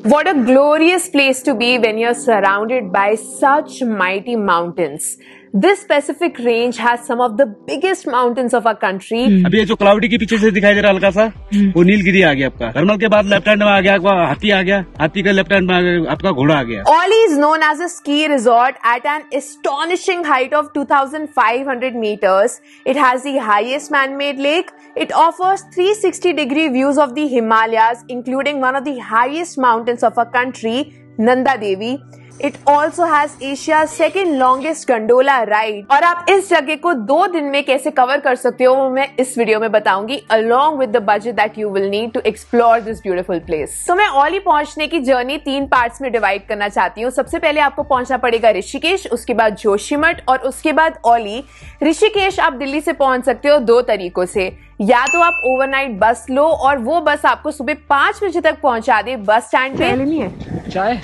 What a glorious place to be when you're surrounded by such mighty mountains. This specific range has some of the biggest mountains of our country. अभी ये जो cloudy के पीछे से दिखाई दे रहा हल्का सा, वो नीलगिरी आ गया आपका। गलमर्ग के बाद लेफ्ट हैंड में आ गया आपका हाथी आ गया, हाथी का लेफ्ट हैंड में आपका घोड़ा आ गया। Auli is known as a ski resort at an astonishing height of 2,500 meters. It has the highest man-made lake. It offers 360-degree views of the Himalayas, including one of the highest mountains of our country, Nanda Devi. It also has Asia's second longest gondola ride. और आप इस जगह को 2 दिन में कैसे cover कर सकते हो वो मैं इस वीडियो में बताऊंगी, along with the budget that you will need to explore this beautiful place. तो मैं औली पहुंचने की जर्नी 3 पार्ट्स में डिवाइड करना चाहती हूँ। सबसे पहले आपको पहुंचना पड़ेगा ऋषिकेश, उसके बाद जोशीमठ और उसके बाद औली। ऋषिकेश आप दिल्ली से पहुंच सकते हो 2 तरीकों से, या तो आप ओवरनाइट बस लो और वो बस आपको सुबह 5 बजे तक पहुंचा दे बस स्टैंड पे। लेनी है चाय?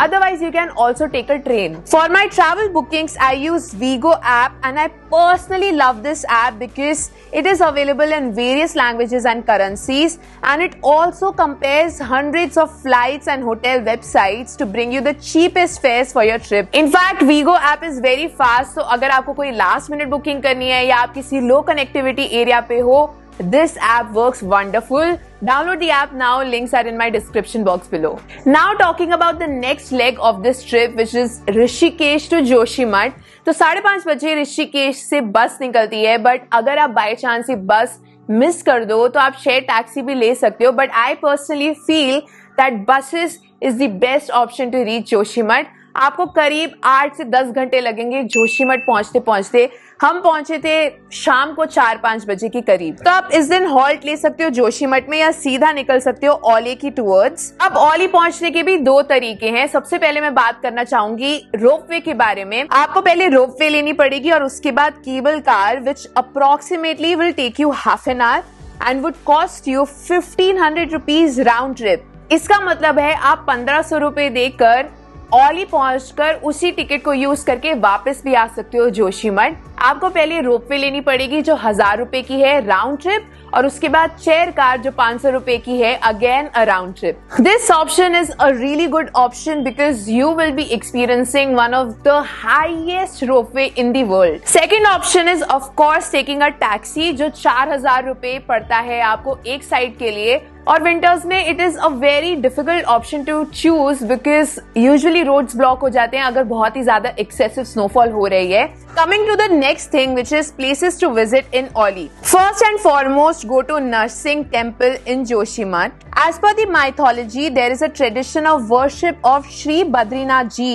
Otherwise, you can also take a train. For my travel bookings, I use Vigo app, and I personally love this app because it is available in various languages and currencies, and it also compares hundreds of flights and hotel websites to bring you the cheapest fares for your trip. In fact, Vigo app is very fast, so अगर आपको कोई last minute booking करनी है या आप किसी low connectivity area पे हो, this app works wonderful. Download the app now. Links are in my description box below. Now talking about the next leg of this trip, which is Rishikesh to Joshimath. तो 5:30 बजे ऋषिकेश से बस निकलती है, but अगर आप बाय चांस ये बस मिस कर दो तो आप शेयर टैक्सी भी ले सकते हो, but I personally feel that buses is the best option to reach Joshimath. आपको करीब 8 से 10 घंटे लगेंगे जोशीमठ पहुंचते पहुंचते। हम पहुंचे थे शाम को 4-5 बजे के करीब। तो आप इस दिन हॉल्ट ले सकते हो जोशीमठ में या सीधा निकल सकते हो औली की टूवर्ड्स। अब औली पहुंचने के भी 2 तरीके हैं। सबसे पहले मैं बात करना चाहूंगी रोपवे के बारे में। आपको पहले रोपवे लेनी पड़ेगी और उसके बाद cable car, which approximately will take you half an hour and would cost you 1,500 rupees round trip. इसका मतलब है आप 1,500 रुपए देकर औली पहुंचकर उसी टिकट को यूज करके वापस भी आ सकते हो जोशीमठ। आपको पहले रोपवे लेनी पड़ेगी जो 1,000 रुपए की है राउंड ट्रिप, और उसके बाद चेयर कार जो 500 रुपए की है, again a round trip. This option is a really good option because you will be experiencing one of the highest ropeway in the world. Second option is of course taking a taxi जो 4,000 रुपए पड़ता है आपको एक side के लिए, और winters में it is a very difficult option to choose because usually roads block हो जाते हैं अगर बहुत ही ज्यादा एक्सेसिव स्नोफॉल हो रही है। Coming to the next thing, which is places to visit in Auli. First and foremost, go to Narsingh Temple in Joshimath. As per the mythology, there is a tradition of worship of Sri Badrinath Ji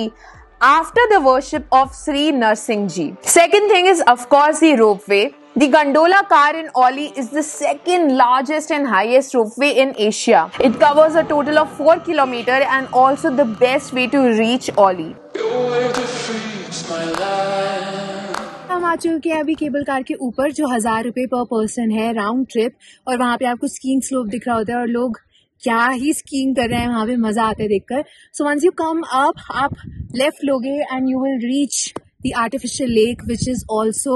after the worship of Sri Narsingh Ji. Second thing is, of course, the ropeway. The gondola car in Auli is the second largest and highest ropeway in Asia. It covers a total of 4 kilometers and also the best way to reach Auli. हम आ चुके हैं अभी cable car के ऊपर जो 1,000 रुपए पर person है राउंड ट्रिप, और वहाँ पे आपको स्कीइंग स्लोप दिख रहा होता है और लोग क्या ही स्कीइंग कर रहे हैं वहाँ पे, मजा आता है देखकर। So once you come up, आप लेफ्ट लोगे and you will reach the artificial lake, which is also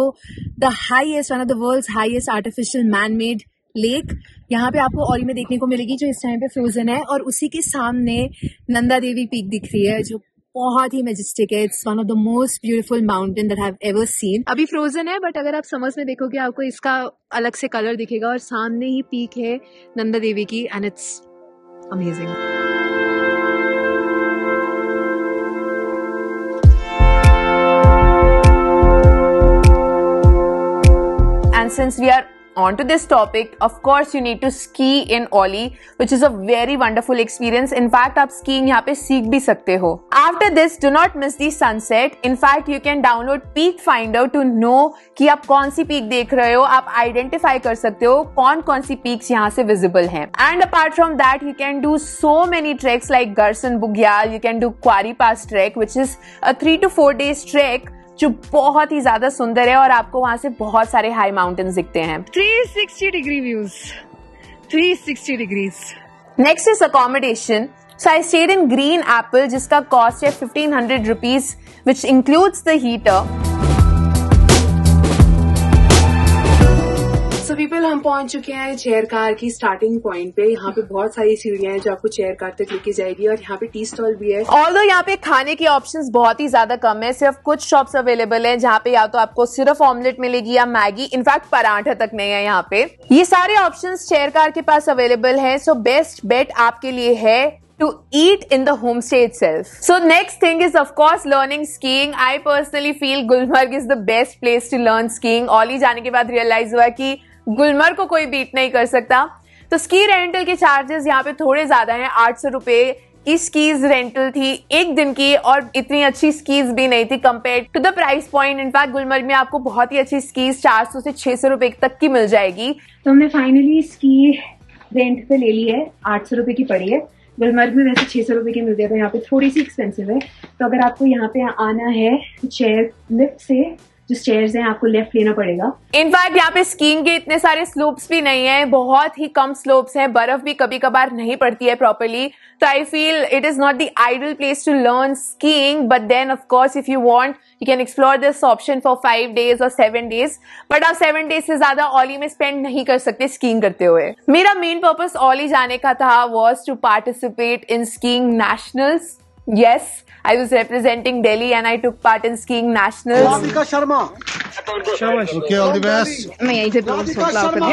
the highest, one of the world's highest artificial man-made lake. यहाँ पे आपको औली में देखने को मिलेगी जो इस टाइम पे फ्रोजन है, और उसी के सामने नंदा देवी पीक दिख रही है जो बहुत ही मैजेस्टिक है। It's one of the most beautiful mountain that I have ever seen. अभी फ्रोजन है, बट अगर आप समर्स में देखोगे आपको इसका अलग से कलर दिखेगा, और सामने ही पीक है नंदा देवी की, and it's amazing. And since we are on to this topic, of course you need to ski in Auli, which is a very wonderful experience. In fact, आप skiing यहाँ पे सीख भी सकते हो। After this, do not miss the sunset. In fact, you can download Peak Finder to know कि आप कौन सी पीक देख रहे हो। आप आइडेंटिफाई कर सकते हो कौन कौन सी पीक्स यहाँ से विजिबल हैं। And apart from that, you can do so many treks like Garsan Bugyal. You can do Kwari Pass trek, which is a 3 to 4 days trek जो बहुत ही ज्यादा सुंदर है, और आपको वहां से बहुत सारे हाई माउंटेन्स दिखते हैं। 360 degree views, 360 degrees. Next is accommodation. So I stayed in green Apple जिसका कॉस्ट है 1,500 rupees, which includes the heater. So people हम पहुंच चुके हैं चेयर कार की स्टार्टिंग पॉइंट पे। यहाँ पे बहुत सारी सीढ़ियां हैं जो आपको चेयर कार तक लेके जाएगी, और यहाँ पे टी स्टॉल भी है। ऑल्दो यहाँ पे खाने की ऑप्शंस बहुत ही ज्यादा कम है, सिर्फ कुछ शॉप्स अवेलेबल है जहाँ पे या तो आपको सिर्फ ऑमलेट मिलेगी या मैगी, इनफैक्ट पराठा तक नहीं है यहाँ पे। ये सारे ऑप्शंस चेयर कार के पास अवेलेबल है, सो बेस्ट बेट आपके लिए है to eat in the homestay itself. So next thing is of course learning skiing. I personally feel Gulmarg is the best place to learn skiing. Auli जाने के बाद realise हुआ कि गुलमर्ग को कोई बीट नहीं कर सकता। तो स्की रेंटल के चार्जेस यहाँ पे थोड़े ज्यादा हैं, 800 रुपए की स्कीज रेंटल थी एक दिन की, और इतनी अच्छी स्कीज भी नहीं थी compare to the price point. In fact Gulmarg में आपको बहुत ही अच्छी स्कीज 400 से 600 रुपए तक की मिल जाएगी। तो हमने फाइनली स्की रेंट पे ले ली है, 800 रुपए की पड़ी है। गुलमर्ग में वैसे 600 रुपए की मिलती है, तो यहाँ पे थोड़ी सी एक्सपेंसिव है। तो अगर आपको यहाँ पे आना है चेयर लिफ्ट से, जो स्टेयर्स हैं आपको लेफ्ट लेना पड़ेगा। इनफैक्ट यहाँ पे स्कीइंग के इतने सारे स्लोप्स भी नहीं है, बहुत ही कम स्लोप्स हैं, बर्फ भी कभी कभार नहीं पड़ती है प्रॉपरली। तो I feel it is not the ideal place to learn skiing, but then of course if you want you can explore this option for 5 days और 7 days। बट आप 7 days से ज्यादा औली में स्पेंड नहीं कर सकते स्कीइंग करते हुए। मेरा मेन पर्पस औली जाने का था was to participate in skiing nationals. Yes, I was representing Delhi and I took part in skiing nationals. Radhika Sharma, Okay, all the best. मैं यहीं से Radhika Sharma.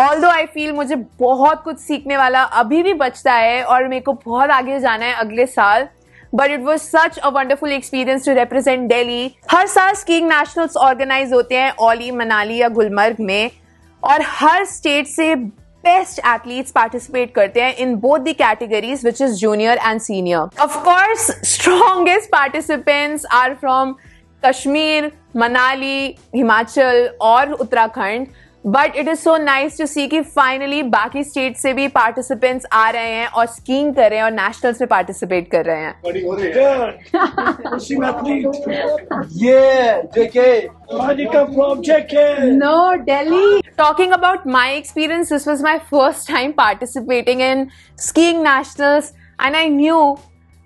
Although I feel मुझे बहुत कुछ सीखने वाला अभी भी बचता है और मेरे को बहुत आगे जाना है अगले साल, but it was such a wonderful experience to represent Delhi. हर साल skiing nationals ऑर्गेनाइज होते हैं औली, मनाली या गुलमर्ग में, और हर स्टेट से बेस्ट एथलीट्स पार्टिसिपेट करते हैं in both the categories, which is junior and senior. Of course, strongest participants are from Kashmir, Manali, Himachal और Uttarakhand. But it is so nice to see कि फाइनली बाकी स्टेट से भी participants आ रहे हैं और स्कीइंग कर रहे हैं और नेशनल्स में पार्टिसिपेट कर रहे हैं। No Delhi. Talking about my experience, this was my first time participating in skiing nationals, and I knew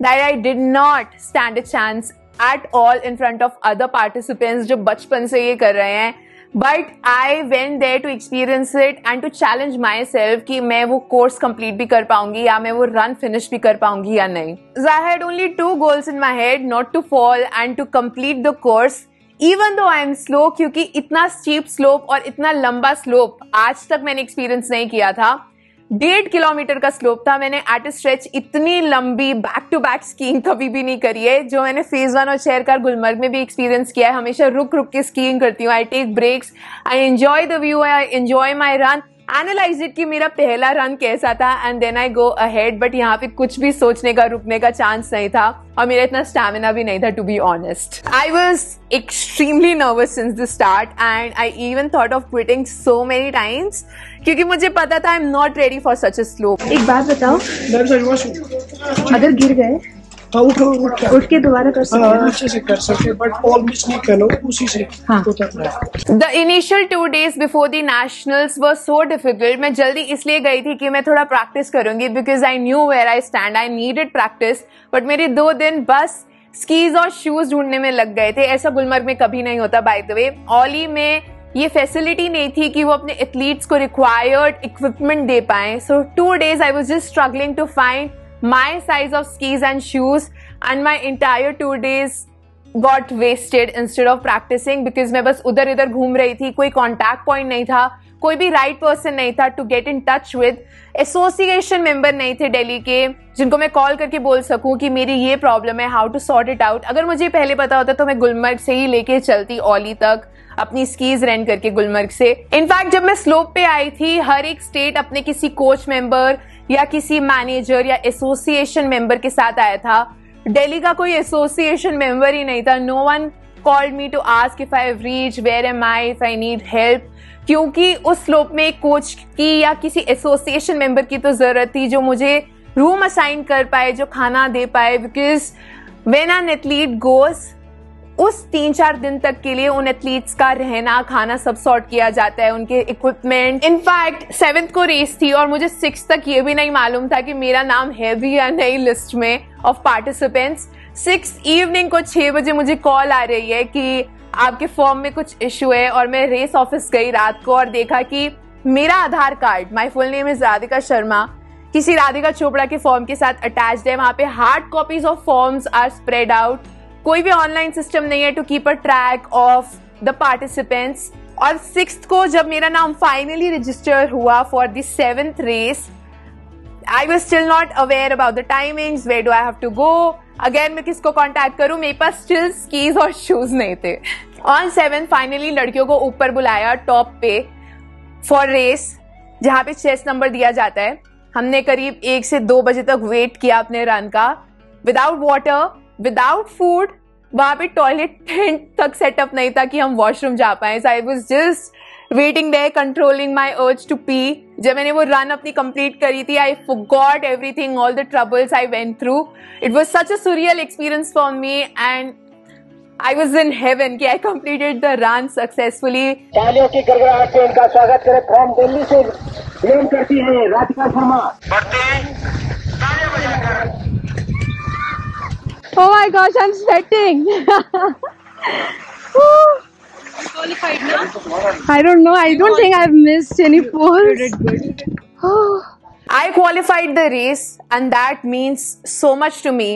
that I did not stand a chance at all in front of other participants जो बचपन से ये कर रहे हैं। But I went there to experience it and to challenge myself कि मैं वो कोर्स कंप्लीट भी कर पाऊंगी या मैं वो रन फिनिश भी कर पाऊंगी या नहीं। I had only 2 goals in my head, not to fall and to complete the course, even though I am slow, क्योंकि इतना स्टीप स्लोप और इतना लंबा स्लोप आज तक मैंने एक्सपीरियंस नहीं किया था। 1.5 किलोमीटर का स्लोप था। मैंने एट ए स्ट्रेच इतनी लंबी बैक टू बैक स्कीइंग कभी भी नहीं करी है, जो मैंने फेज 1 और चेयर कार गुलमर्ग में भी एक्सपीरियंस किया है। हमेशा रुक रुक के स्कीइंग करती हूँ। I take breaks, I enjoy the view, I enjoy my run, analyse it कि मेरा पहला रन कैसा था, and then I go ahead. But यहाँ पे कुछ भी सोचने का, रुकने का चांस नहीं था, और मेरा इतना स्टैमिना भी नहीं था, to be honest. I was extremely nervous since the start and I even thought of quitting so many times, क्योंकि मुझे पता था I am not ready for such a slope. एक बात बताओ, अगर गिर गए उठ के दोबारा कर सकते हैं? अच्छे से कर सकते, बट ऑल मिस नहीं करो, उसी से उतरना है। The initial 2 days before the nationals were so difficult. मैं जल्दी इसलिए गई थी कि मैं थोड़ा प्रैक्टिस करूंगी, because I knew where I stand. I needed practice. But मेरे 2 दिन बस स्कीज और शूज ढूंढने में लग गए थे। ऐसा गुलमर्ग में कभी नहीं होता बाय द वे। औली में ये फैसिलिटी नहीं थी कि वो अपने एथलीट्स को रिक्वायर्ड इक्विपमेंट दे पाए। सो 2 days I was just struggling to find my size of skis and shoes, and my entire 2 days got wasted instead of practicing, because मैं बस उधर इधर घूम रही थी। कोई कॉन्टैक्ट पॉइंट नहीं था, कोई भी राइट पर्सन नहीं था to get in touch with. Association member नहीं थे दिल्ली के जिनको मैं कॉल करके बोल सकूं कि मेरी ये प्रॉब्लम है, how to sort it out. अगर मुझे पहले पता होता तो मैं गुलमर्ग से ही लेके चलती औली तक, अपनी स्कीज रेंट करके गुलमर्ग से। इनफैक्ट जब मैं स्लोप पे आई थी, हर एक स्टेट अपने किसी कोच मेंबर या किसी मैनेजर या एसोसिएशन मेंबर के साथ आया था। दिल्ली का कोई एसोसिएशन मेंबर ही नहीं था। No one called me to ask if I have reached, where am I, if I need help, क्योंकि उस स्लोप में एक कोच की या किसी एसोसिएशन मेंबर की तो जरूरत थी जो मुझे रूम असाइन कर पाए, जो खाना दे पाए, because when an athlete goes, उस 3-4 दिन तक के लिए उन एथलीट्स का रहना खाना सब सॉर्ट किया जाता है, उनके इक्विपमेंट। इनफैक्ट 7th को रेस थी और मुझे 6th तक ये भी नहीं मालूम था कि मेरा नाम है भी या नहीं लिस्ट में ऑफ पार्टिसिपेंट्स। 6th इवनिंग को 6 बजे मुझे कॉल आ रही है कि आपके फॉर्म में कुछ इशू है, और मैं रेस ऑफिस गई रात को और देखा कि मेरा Aadhaar card, my full name is Radhika Sharma, किसी राधिका चोपड़ा के फॉर्म के साथ अटैच्ड है। वहां पे hard copies of forms are spread out, कोई भी ऑनलाइन सिस्टम नहीं है to keep a track of the participants. और 6th को जब मेरा नाम फाइनली रजिस्टर हुआ for the 7th race, I was still not aware about the timings, where do I have to go, again मैं किसको कांटेक्ट करूं, मेरे पास स्टिल स्कीज और शूज नहीं थे। ऑन 7 फाइनली लड़कियों को ऊपर बुलाया टॉप पे फॉर रेस, जहां पे चेस्ट नंबर दिया जाता है। हमने करीब 1 से 2 बजे तक वेट किया अपने रन का, विदाउट वाटर, विदाउट फूड। वहां पे टॉयलेट टेंट तक सेटअप नहीं था कि हम वॉशरूम जा पाए। So I was just waiting there, controlling my urge to P. जब मैंने वो रन अपनी कंप्लीट करी थी, I forgot everything, all the troubles I went through. It was such a surreal experience for me and I was in heaven कि I completed the run successfully. तालियों की गड़गड़ाहट से इनका स्वागत करें। फ्रॉम दिल्ली से बिलोंग करती है Radhika Sharma. Oh my gosh, I'm sweating. Qualified now? I don't know. I don't think I've missed any pools. I qualified the race and that means so much to me.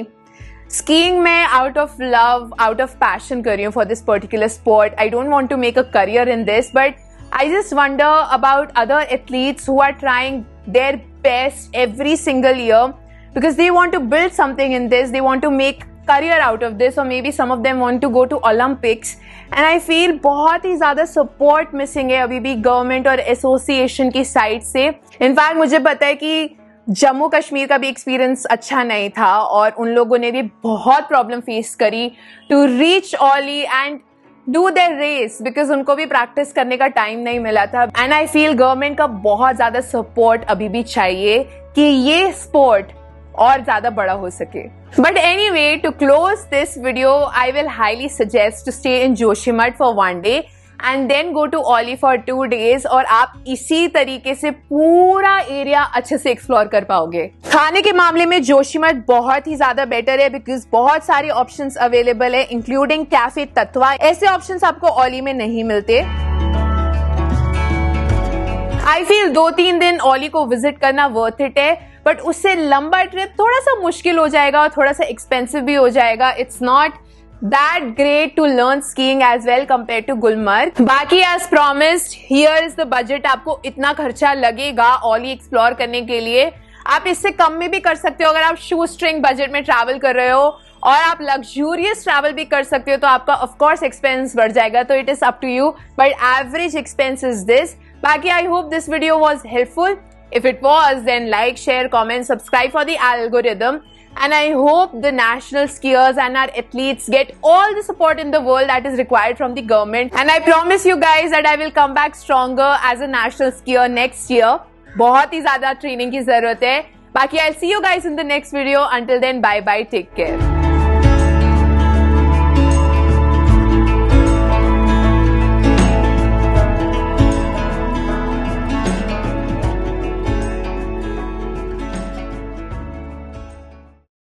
Skiing मैं out of love, out of passion कर रही हूँ for this particular sport. I don't want to make a career in this, but I just wonder about other athletes who are trying their best every single year because they want to build something in this. They want to make career out of this, or maybe some of them want to go to Olympics. And I feel बहुत ही ज़्यादा support missing है अभी भी government और association की side से। In fact मुझे पता है कि जम्मू कश्मीर का भी एक्सपीरियंस अच्छा नहीं था और उन लोगों ने भी बहुत प्रॉब्लम फेस करी to reach Auli and do their race, because उनको भी प्रैक्टिस करने का टाइम नहीं मिला था। एंड आई फील गवर्नमेंट का बहुत ज्यादा सपोर्ट अभी भी चाहिए कि ये स्पोर्ट और ज्यादा बड़ा हो सके। But anyway, to close this video, I will highly suggest to stay in Joshimath for 1 day and then go to Auli for 2 days, और आप इसी तरीके से पूरा एरिया अच्छे से एक्सप्लोर कर पाओगे। खाने के मामले में जोशीमठ बहुत ही ज्यादा बेटर है बिकॉज बहुत सारे ऑप्शंस अवेलेबल है, इंक्लूडिंग कैफे तत्वा। ऐसे ऑप्शंस आपको ऑली में नहीं मिलते। आई फील 2-3 दिन ऑली को विजिट करना वर्थ इट है, बट उससे लंबा ट्रिप थोड़ा सा मुश्किल हो जाएगा और थोड़ा सा एक्सपेंसिव भी हो जाएगा। It's not that great to learn skiing as well compared to Gulmarg. बाकी as promised, here is the budget. आपको इतना खर्चा लगेगा ऑली एक्सप्लोर करने के लिए। आप इससे कम में भी कर सकते हो अगर आप शू स्ट्रिंग बजट में ट्रैवल कर रहे हो, और आप लग्जूरियस ट्रैवल भी कर सकते हो तो आपका ऑफ कोर्स एक्सपेंस बढ़ जाएगा। तो it is up to you, but average expense is this. बाकी I hope this video was helpful. If it was, then like, share, comment, subscribe for the algorithm. And I hope the national skiers and our athletes get all the support in the world that is required from the government. And I promise you guys that I will come back stronger as a national skier next year. बहुत ही ज़्यादा training की ज़रूरत है. बाकी I'll see you guys in the next video. Until then, bye bye, take care.